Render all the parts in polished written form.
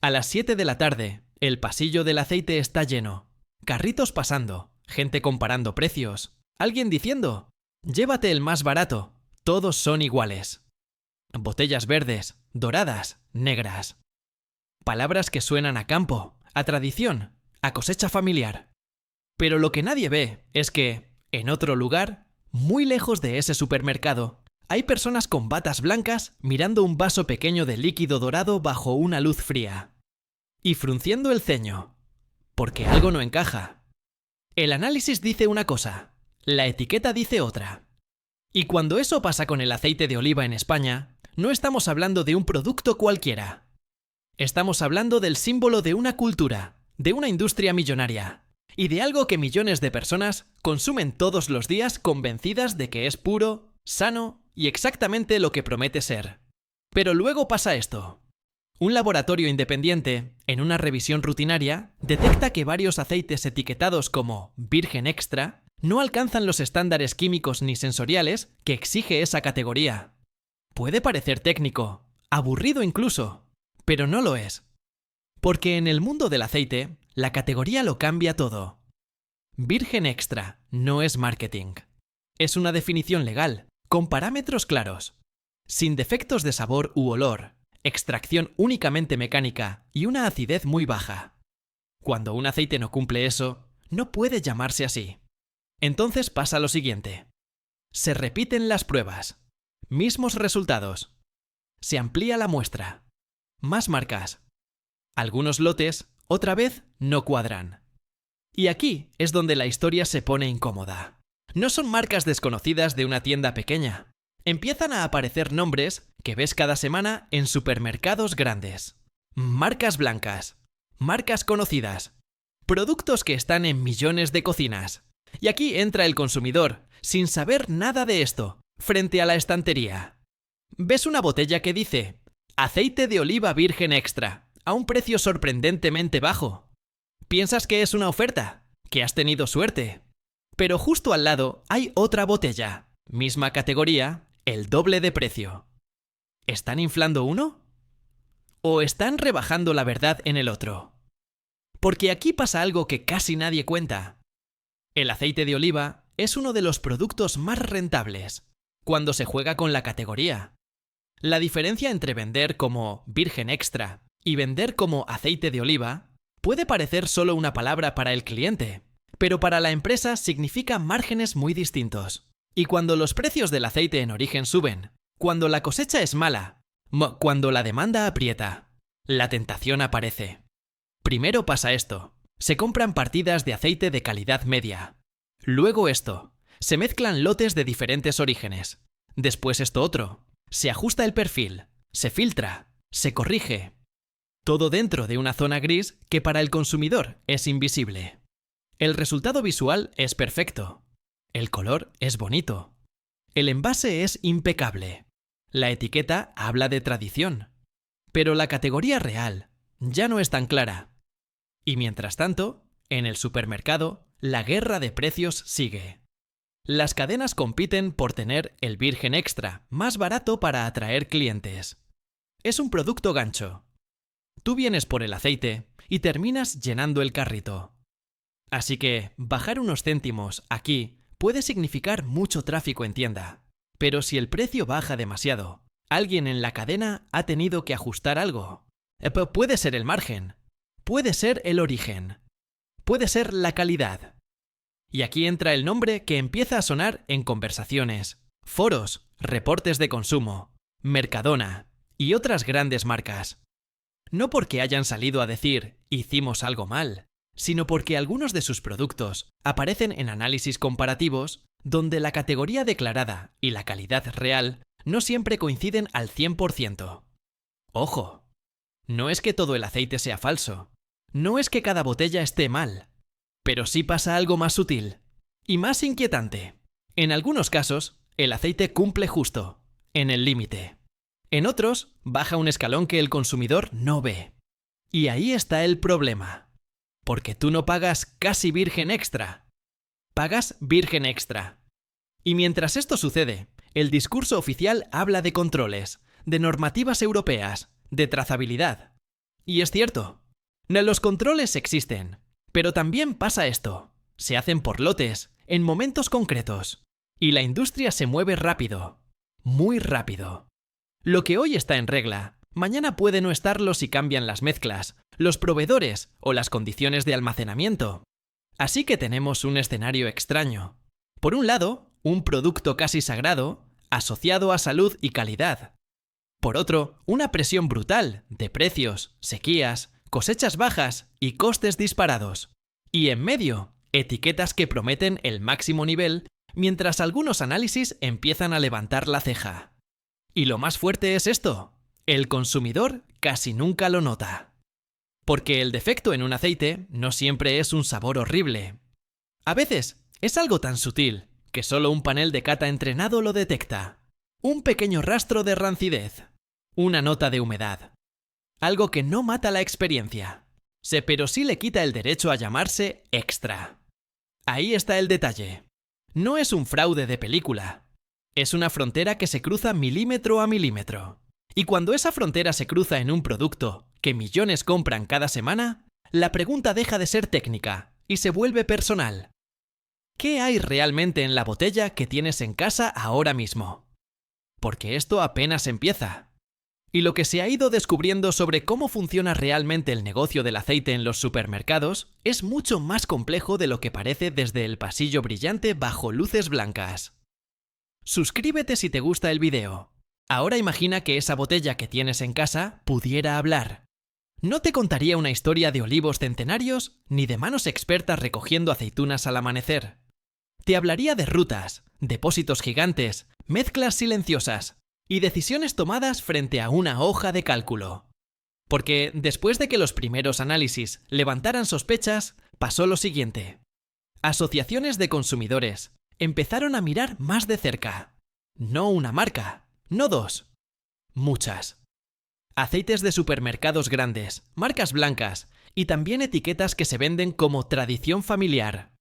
A las 7 de la tarde, el pasillo del aceite está lleno. Carritos pasando, gente comparando precios, alguien diciendo, llévate el más barato, todos son iguales. Botellas verdes, doradas, negras. Palabras que suenan a campo, a tradición, a cosecha familiar. Pero lo que nadie ve es que, en otro lugar, muy lejos de ese supermercado, hay personas con batas blancas mirando un vaso pequeño de líquido dorado bajo una luz fría. Y frunciendo el ceño, porque algo no encaja. El análisis dice una cosa, la etiqueta dice otra. Y cuando eso pasa con el aceite de oliva en España, no estamos hablando de un producto cualquiera. Estamos hablando del símbolo de una cultura, de una industria millonaria, y de algo que millones de personas consumen todos los días convencidas de que es puro, sano y exactamente lo que promete ser. Pero luego pasa esto. Un laboratorio independiente, en una revisión rutinaria, detecta que varios aceites etiquetados como virgen extra no alcanzan los estándares químicos ni sensoriales que exige esa categoría. Puede parecer técnico, aburrido incluso, pero no lo es. Porque en el mundo del aceite, la categoría lo cambia todo. Virgen extra no es marketing. Es una definición legal, con parámetros claros, sin defectos de sabor u olor, extracción únicamente mecánica y una acidez muy baja. Cuando un aceite no cumple eso, no puede llamarse así. Entonces pasa lo siguiente. Se repiten las pruebas. Mismos resultados. Se amplía la muestra. Más marcas. Algunos lotes, otra vez, no cuadran. Y aquí es donde la historia se pone incómoda. No son marcas desconocidas de una tienda pequeña. Empiezan a aparecer nombres que ves cada semana en supermercados grandes. Marcas blancas. Marcas conocidas. Productos que están en millones de cocinas. Y aquí entra el consumidor, sin saber nada de esto, frente a la estantería. Ves una botella que dice aceite de oliva virgen extra, a un precio sorprendentemente bajo. Piensas que es una oferta, que has tenido suerte. Pero justo al lado hay otra botella, misma categoría, el doble de precio. ¿Están inflando uno? ¿O están rebajando la verdad en el otro? Porque aquí pasa algo que casi nadie cuenta. El aceite de oliva es uno de los productos más rentables, cuando se juega con la categoría. La diferencia entre vender como virgen extra y vender como aceite de oliva puede parecer solo una palabra para el cliente, pero para la empresa significa márgenes muy distintos. Y cuando los precios del aceite en origen suben, cuando la cosecha es mala, cuando la demanda aprieta, la tentación aparece. Primero pasa esto. Se compran partidas de aceite de calidad media. Luego esto. Se mezclan lotes de diferentes orígenes. Después esto otro. Se ajusta el perfil. Se filtra. Se corrige. Todo dentro de una zona gris que para el consumidor es invisible. El resultado visual es perfecto. El color es bonito. El envase es impecable. La etiqueta habla de tradición. Pero la categoría real ya no es tan clara. Y mientras tanto, en el supermercado, la guerra de precios sigue. Las cadenas compiten por tener el virgen extra más barato para atraer clientes. Es un producto gancho. Tú vienes por el aceite y terminas llenando el carrito. Así que bajar unos céntimos aquí puede significar mucho tráfico en tienda. Pero si el precio baja demasiado, alguien en la cadena ha tenido que ajustar algo. Puede ser el margen. Puede ser el origen. Puede ser la calidad. Y aquí entra el nombre que empieza a sonar en conversaciones, foros, reportes de consumo, Mercadona y otras grandes marcas. No porque hayan salido a decir hicimos algo mal, sino porque algunos de sus productos aparecen en análisis comparativos donde la categoría declarada y la calidad real no siempre coinciden al 100%. ¡Ojo! No es que todo el aceite sea falso. No es que cada botella esté mal, pero sí pasa algo más sutil y más inquietante. En algunos casos, el aceite cumple justo, en el límite. En otros, baja un escalón que el consumidor no ve. Y ahí está el problema. Porque tú no pagas casi virgen extra. Pagas virgen extra. Y mientras esto sucede, el discurso oficial habla de controles, de normativas europeas, de trazabilidad. Y es cierto. Los controles existen, pero también pasa esto. Se hacen por lotes, en momentos concretos. Y la industria se mueve rápido. Muy rápido. Lo que hoy está en regla, mañana puede no estarlo si cambian las mezclas, los proveedores o las condiciones de almacenamiento. Así que tenemos un escenario extraño. Por un lado, un producto casi sagrado, asociado a salud y calidad. Por otro, una presión brutal de precios, sequías, cosechas bajas y costes disparados. Y en medio, etiquetas que prometen el máximo nivel, mientras algunos análisis empiezan a levantar la ceja. Y lo más fuerte es esto: el consumidor casi nunca lo nota. Porque el defecto en un aceite no siempre es un sabor horrible. A veces es algo tan sutil que solo un panel de cata entrenado lo detecta. Un pequeño rastro de rancidez. Una nota de humedad. Algo que no mata la experiencia. Pero sí le quita el derecho a llamarse extra. Ahí está el detalle. No es un fraude de película. Es una frontera que se cruza milímetro a milímetro. Y cuando esa frontera se cruza en un producto que millones compran cada semana, la pregunta deja de ser técnica y se vuelve personal. ¿Qué hay realmente en la botella que tienes en casa ahora mismo? Porque esto apenas empieza. Y lo que se ha ido descubriendo sobre cómo funciona realmente el negocio del aceite en los supermercados es mucho más complejo de lo que parece desde el pasillo brillante bajo luces blancas. Suscríbete si te gusta el video. Ahora imagina que esa botella que tienes en casa pudiera hablar. No te contaría una historia de olivos centenarios ni de manos expertas recogiendo aceitunas al amanecer. Te hablaría de rutas, depósitos gigantes, mezclas silenciosas y decisiones tomadas frente a una hoja de cálculo. Porque después de que los primeros análisis levantaran sospechas, pasó lo siguiente. Asociaciones de consumidores empezaron a mirar más de cerca. No una marca, no dos. Muchas. Aceites de supermercados grandes, marcas blancas y también etiquetas que se venden como tradición familiar.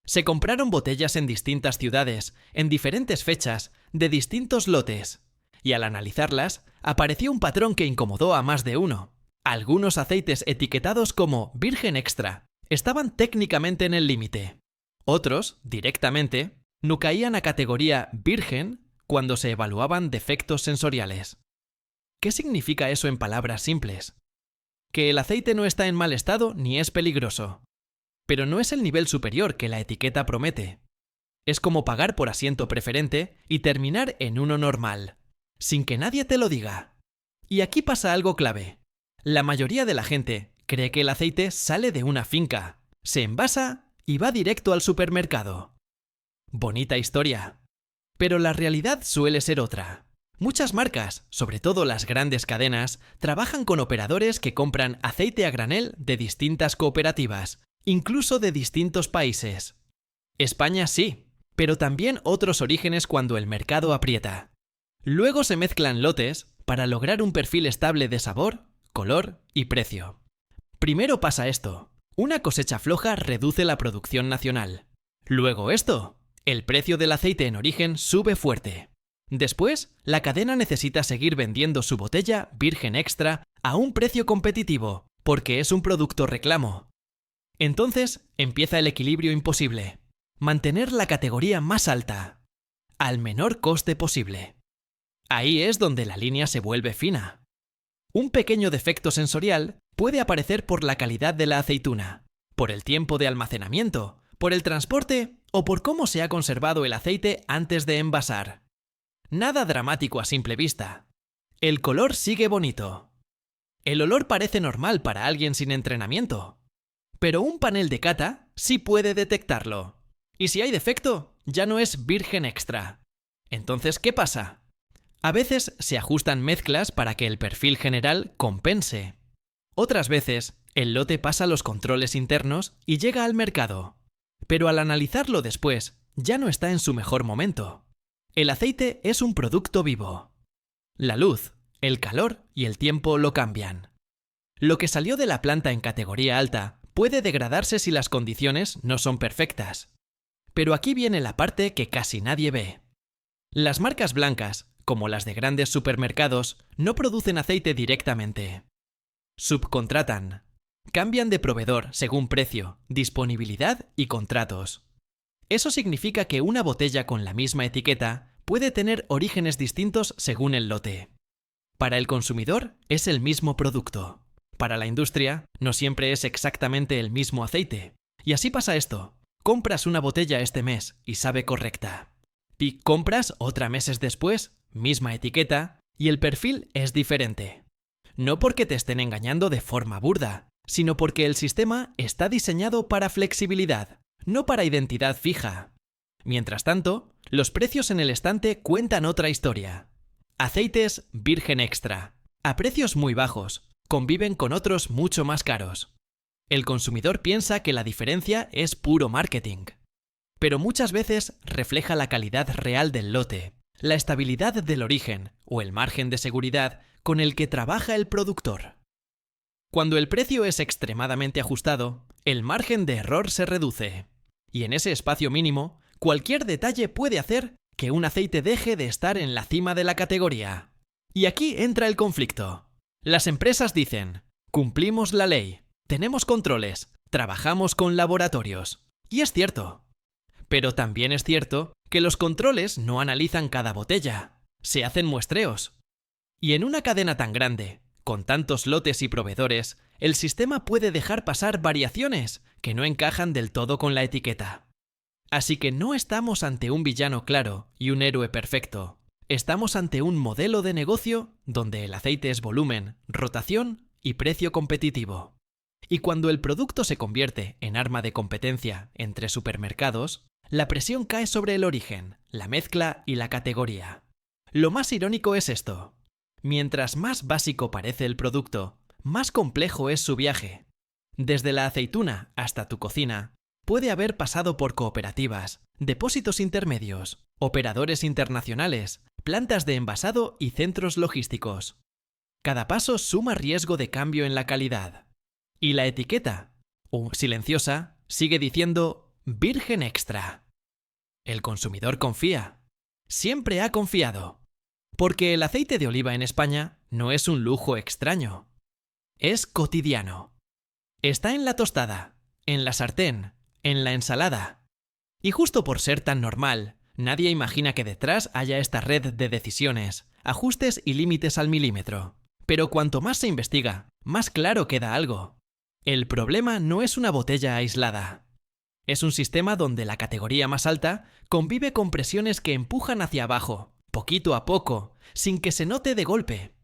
Se compraron botellas en distintas ciudades, en diferentes fechas, de distintos lotes. Y al analizarlas, apareció un patrón que incomodó a más de uno. Algunos aceites etiquetados como virgen extra estaban técnicamente en el límite. Otros, directamente, no caían a categoría virgen cuando se evaluaban defectos sensoriales. ¿Qué significa eso en palabras simples? Que el aceite no está en mal estado ni es peligroso. Pero no es el nivel superior que la etiqueta promete. Es como pagar por asiento preferente y terminar en uno normal, sin que nadie te lo diga. Y aquí pasa algo clave. La mayoría de la gente cree que el aceite sale de una finca, se envasa y va directo al supermercado. Bonita historia. Pero la realidad suele ser otra. Muchas marcas, sobre todo las grandes cadenas, trabajan con operadores que compran aceite a granel de distintas cooperativas, incluso de distintos países. España sí, pero también otros orígenes cuando el mercado aprieta. Luego se mezclan lotes para lograr un perfil estable de sabor, color y precio. Primero pasa esto. Una cosecha floja reduce la producción nacional. Luego esto. El precio del aceite en origen sube fuerte. Después, la cadena necesita seguir vendiendo su botella virgen extra a un precio competitivo, porque es un producto reclamo. Entonces empieza el equilibrio imposible. Mantener la categoría más alta, al menor coste posible. Ahí es donde la línea se vuelve fina. Un pequeño defecto sensorial puede aparecer por la calidad de la aceituna, por el tiempo de almacenamiento, por el transporte o por cómo se ha conservado el aceite antes de envasar. Nada dramático a simple vista. El color sigue bonito. El olor parece normal para alguien sin entrenamiento. Pero un panel de cata sí puede detectarlo. Y si hay defecto, ya no es virgen extra. Entonces, ¿qué pasa? A veces se ajustan mezclas para que el perfil general compense. Otras veces, el lote pasa los controles internos y llega al mercado. Pero al analizarlo después, ya no está en su mejor momento. El aceite es un producto vivo. La luz, el calor y el tiempo lo cambian. Lo que salió de la planta en categoría alta puede degradarse si las condiciones no son perfectas. Pero aquí viene la parte que casi nadie ve. Las marcas blancas, como las de grandes supermercados, no producen aceite directamente. Subcontratan. Cambian de proveedor según precio, disponibilidad y contratos. Eso significa que una botella con la misma etiqueta puede tener orígenes distintos según el lote. Para el consumidor es el mismo producto. Para la industria no siempre es exactamente el mismo aceite. Y así pasa esto. Compras una botella este mes y sabe correcta. Y compras otra meses después, misma etiqueta, y el perfil es diferente. No porque te estén engañando de forma burda, sino porque el sistema está diseñado para flexibilidad, no para identidad fija. Mientras tanto, los precios en el estante cuentan otra historia. Aceites virgen extra, a precios muy bajos, conviven con otros mucho más caros. El consumidor piensa que la diferencia es puro marketing, pero muchas veces refleja la calidad real del lote, la estabilidad del origen o el margen de seguridad con el que trabaja el productor. Cuando el precio es extremadamente ajustado, el margen de error se reduce, y en ese espacio mínimo, cualquier detalle puede hacer que un aceite deje de estar en la cima de la categoría. Y aquí entra el conflicto. Las empresas dicen, cumplimos la ley, tenemos controles, trabajamos con laboratorios. Y es cierto. Pero también es cierto que los controles no analizan cada botella, se hacen muestreos. Y en una cadena tan grande, con tantos lotes y proveedores, el sistema puede dejar pasar variaciones que no encajan del todo con la etiqueta. Así que no estamos ante un villano claro y un héroe perfecto. Estamos ante un modelo de negocio donde el aceite es volumen, rotación y precio competitivo. Y cuando el producto se convierte en arma de competencia entre supermercados, la presión cae sobre el origen, la mezcla y la categoría. Lo más irónico es esto. Mientras más básico parece el producto, más complejo es su viaje. Desde la aceituna hasta tu cocina, puede haber pasado por cooperativas, depósitos intermedios, operadores internacionales, plantas de envasado y centros logísticos. Cada paso suma riesgo de cambio en la calidad. Y la etiqueta, silenciosa, sigue diciendo virgen extra. El consumidor confía. Siempre ha confiado. Porque el aceite de oliva en España no es un lujo extraño. Es cotidiano. Está en la tostada, en la sartén, en la ensalada. Y justo por ser tan normal, nadie imagina que detrás haya esta red de decisiones, ajustes y límites al milímetro. Pero cuanto más se investiga, más claro queda algo. El problema no es una botella aislada. Es un sistema donde la categoría más alta convive con presiones que empujan hacia abajo, poquito a poco, sin que se note de golpe.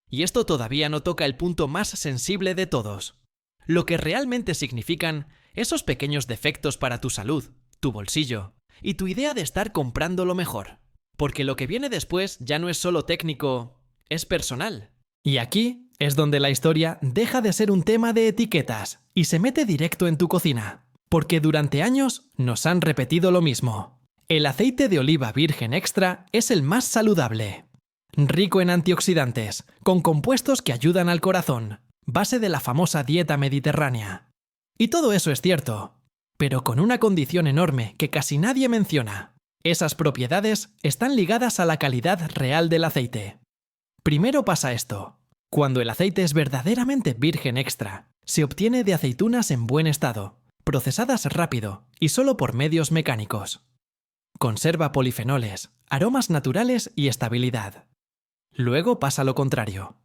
Y esto todavía no toca el punto más sensible de todos. Lo que realmente significan esos pequeños defectos para tu salud, tu bolsillo y tu idea de estar comprando lo mejor. Porque lo que viene después ya no es solo técnico, es personal. Y aquí es donde la historia deja de ser un tema de etiquetas y se mete directo en tu cocina. Porque durante años nos han repetido lo mismo. El aceite de oliva virgen extra es el más saludable. Rico en antioxidantes, con compuestos que ayudan al corazón, base de la famosa dieta mediterránea. Y todo eso es cierto, pero con una condición enorme que casi nadie menciona. Esas propiedades están ligadas a la calidad real del aceite. Primero pasa esto. Cuando el aceite es verdaderamente virgen extra, se obtiene de aceitunas en buen estado, procesadas rápido y solo por medios mecánicos. Conserva polifenoles, aromas naturales y estabilidad. Luego pasa lo contrario.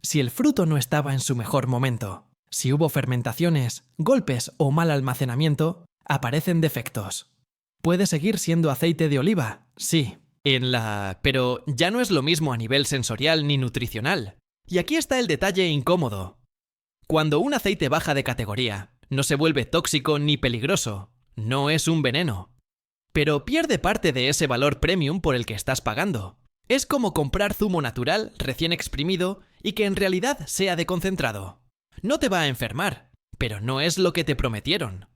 Si el fruto no estaba en su mejor momento, si hubo fermentaciones, golpes o mal almacenamiento, aparecen defectos. ¿Puede seguir siendo aceite de oliva? Sí. Pero ya no es lo mismo a nivel sensorial ni nutricional. Y aquí está el detalle incómodo. Cuando un aceite baja de categoría, no se vuelve tóxico ni peligroso. No es un veneno. Pero pierde parte de ese valor premium por el que estás pagando. Es como comprar zumo natural recién exprimido y que en realidad sea de concentrado. No te va a enfermar, pero no es lo que te prometieron.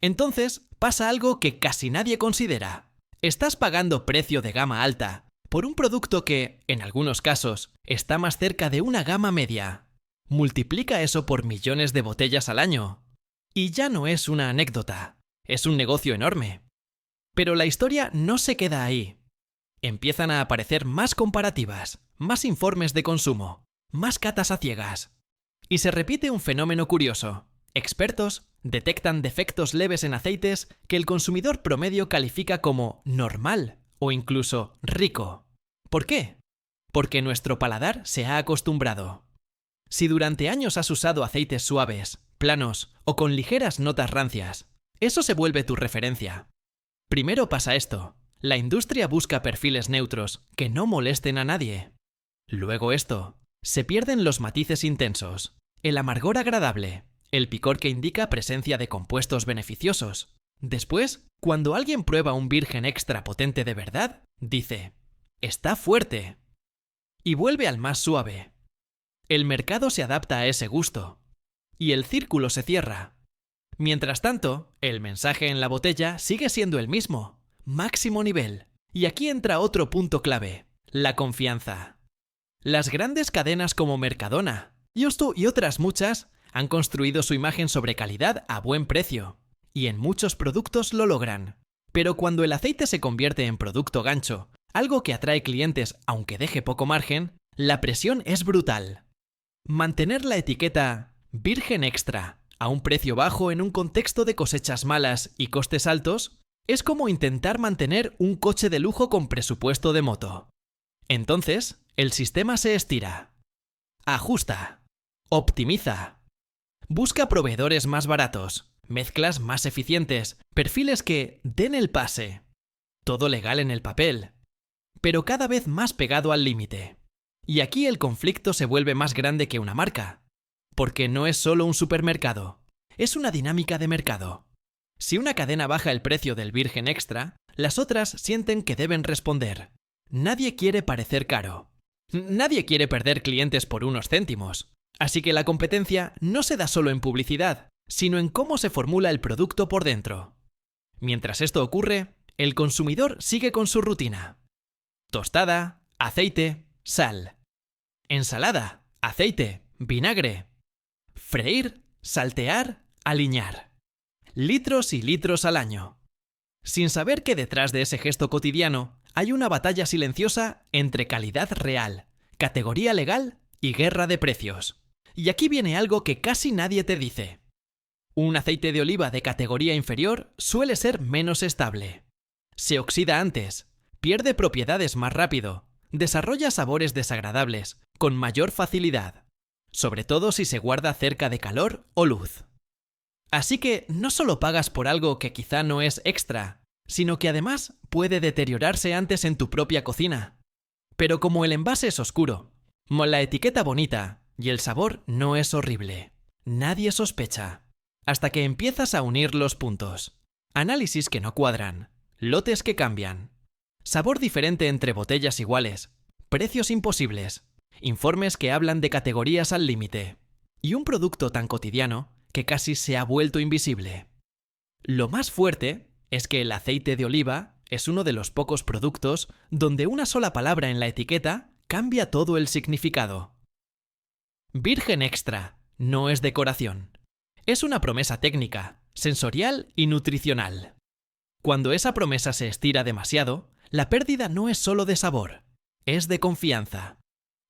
Entonces pasa algo que casi nadie considera. Estás pagando precio de gama alta por un producto que, en algunos casos, está más cerca de una gama media. Multiplica eso por millones de botellas al año. Y ya no es una anécdota, es un negocio enorme. Pero la historia no se queda ahí. Empiezan a aparecer más comparativas, más informes de consumo, más catas a ciegas. Y se repite un fenómeno curioso. Expertos detectan defectos leves en aceites que el consumidor promedio califica como normal o incluso rico. ¿Por qué? Porque nuestro paladar se ha acostumbrado. Si durante años has usado aceites suaves, planos o con ligeras notas rancias, eso se vuelve tu referencia. Primero pasa esto. La industria busca perfiles neutros que no molesten a nadie. Luego esto. Se pierden los matices intensos, el amargor agradable, el picor que indica presencia de compuestos beneficiosos. Después, cuando alguien prueba un virgen extra potente de verdad, dice, «Está fuerte». Y vuelve al más suave. El mercado se adapta a ese gusto. Y el círculo se cierra. Mientras tanto, el mensaje en la botella sigue siendo el mismo. Máximo nivel. Y aquí entra otro punto clave. La confianza. Las grandes cadenas como Mercadona, Justo y otras muchas han construido su imagen sobre calidad a buen precio. Y en muchos productos lo logran. Pero cuando el aceite se convierte en producto gancho, algo que atrae clientes aunque deje poco margen, la presión es brutal. Mantener la etiqueta Virgen Extra a un precio bajo en un contexto de cosechas malas y costes altos es como intentar mantener un coche de lujo con presupuesto de moto. Entonces, el sistema se estira. Ajusta. Optimiza. Busca proveedores más baratos, mezclas más eficientes, perfiles que den el pase. Todo legal en el papel, pero cada vez más pegado al límite. Y aquí el conflicto se vuelve más grande que una marca. Porque no es solo un supermercado, es una dinámica de mercado. Si una cadena baja el precio del virgen extra, las otras sienten que deben responder. Nadie quiere parecer caro. Nadie quiere perder clientes por unos céntimos. Así que la competencia no se da solo en publicidad, sino en cómo se formula el producto por dentro. Mientras esto ocurre, el consumidor sigue con su rutina. Tostada, aceite, sal. Ensalada, aceite, vinagre. Freír, saltear, aliñar. Litros y litros al año. Sin saber que detrás de ese gesto cotidiano hay una batalla silenciosa entre calidad real, categoría legal y guerra de precios. Y aquí viene algo que casi nadie te dice. Un aceite de oliva de categoría inferior suele ser menos estable. Se oxida antes, pierde propiedades más rápido, desarrolla sabores desagradables, con mayor facilidad, sobre todo si se guarda cerca de calor o luz. Así que no solo pagas por algo que quizá no es extra, sino que además puede deteriorarse antes en tu propia cocina. Pero como el envase es oscuro, la etiqueta bonita y el sabor no es horrible, nadie sospecha, hasta que empiezas a unir los puntos. Análisis que no cuadran, lotes que cambian, sabor diferente entre botellas iguales, precios imposibles, informes que hablan de categorías al límite, y un producto tan cotidiano que casi se ha vuelto invisible. Lo más fuerte es que el aceite de oliva es uno de los pocos productos donde una sola palabra en la etiqueta cambia todo el significado. Virgen extra no es decoración. Es una promesa técnica, sensorial y nutricional. Cuando esa promesa se estira demasiado, la pérdida no es solo de sabor, es de confianza.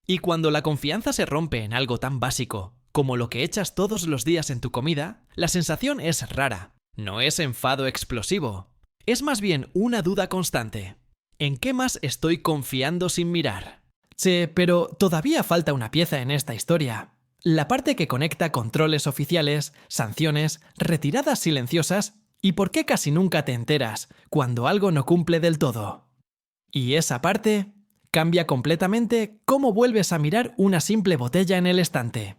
Y cuando la confianza se rompe en algo tan básico como lo que echas todos los días en tu comida, la sensación es rara. No es enfado explosivo. Es más bien una duda constante. ¿En qué más estoy confiando sin mirar? Sí, pero todavía falta una pieza en esta historia. La parte que conecta controles oficiales, sanciones, retiradas silenciosas y por qué casi nunca te enteras cuando algo no cumple del todo. Y esa parte cambia completamente cómo vuelves a mirar una simple botella en el estante.